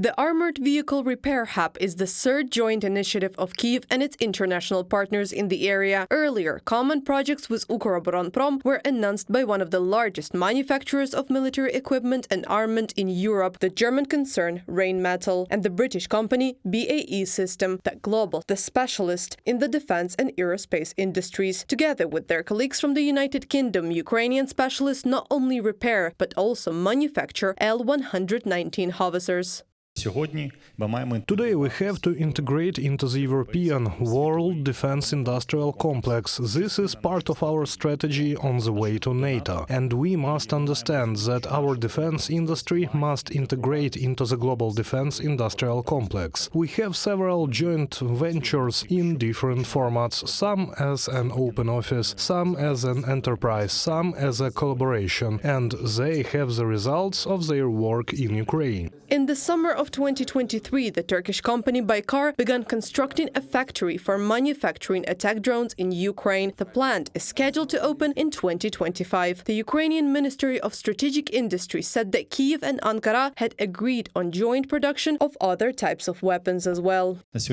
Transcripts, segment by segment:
The Armored Vehicle Repair Hub is the third joint initiative of Kyiv and its international partners in the area. Earlier, common projects with Ukroboronprom were announced by one of the largest manufacturers of military equipment and armament in Europe, the German concern Rheinmetall, and the British company BAE System, the specialist in the defense and aerospace industries. Together with their colleagues from the United Kingdom, Ukrainian specialists not only repair but also manufacture L-119 howitzers. Today we have to integrate into the European world defense industrial complex. This is part of our strategy on the way to NATO. And we must understand that our defense industry must integrate into the global defense industrial complex. We have several joint ventures in different formats, some as an open office, some as an enterprise, some as a collaboration, and they have the results of their work in Ukraine. In the summer of 2023, the Turkish company Baykar began constructing a factory for manufacturing attack drones in Ukraine. The plant is scheduled to open in 2025. The Ukrainian Ministry of Strategic Industry said that Kyiv and Ankara had agreed on joint production of other types of weapons as well. At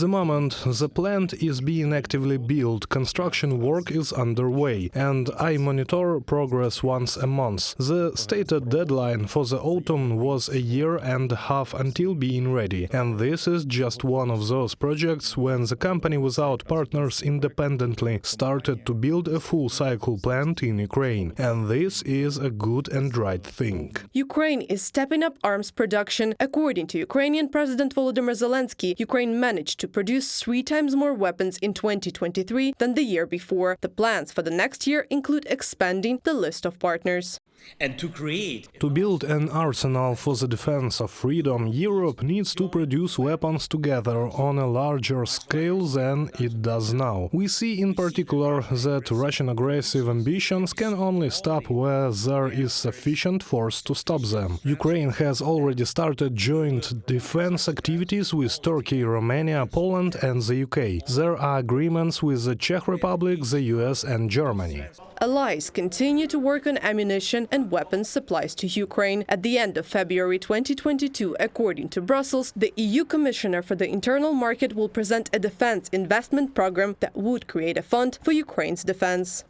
the moment, the plant is being actively built, construction work is underway, and I monitor progress once a month. The stated deadline for the autumn was a year and a half until being ready, and this is just one of those projects when the company without partners independently started to build a full-cycle plant in Ukraine, and this is a good and right thing. Ukraine is stepping up arms production. According to Ukrainian President Volodymyr Zelensky, Ukraine managed to produce 3 times more weapons in 2023 than the year before. The plans for the next year include expanding the list of partners. And to build an arsenal for the defense of freedom, Europe needs to produce weapons together on a larger scale than it does now. We see in particular that Russian aggressive ambitions can only stop where there is sufficient force to stop them. Ukraine has already started joint defense activities with Turkey, Romania, Poland and the UK. There are agreements with the Czech Republic, the US and Germany. Allies continue to work on ammunition and weapons supplies to Ukraine. At the end of February 2022, according to Brussels, the EU Commissioner for the Internal Market will present a defense investment program that would create a fund for Ukraine's defense.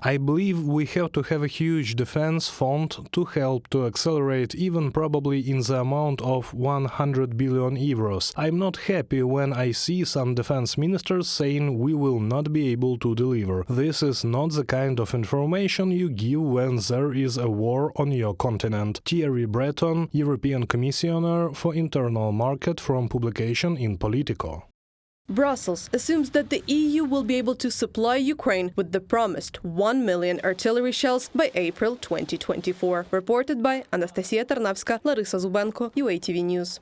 I believe we have to have a huge defense fund to help to accelerate, even probably in the amount of 100 billion euros. I'm not happy when I see some defense ministers saying we will not be able to deliver. This is not the kind of information you give when there is a war on your continent. Thierry Breton, European Commissioner for Internal Market, from publication in Politico. Brussels assumes that the EU will be able to supply Ukraine with the promised 1 million artillery shells by April 2024. Reported by Anastasia Tarnavska, Larisa Zubenko, UATV News.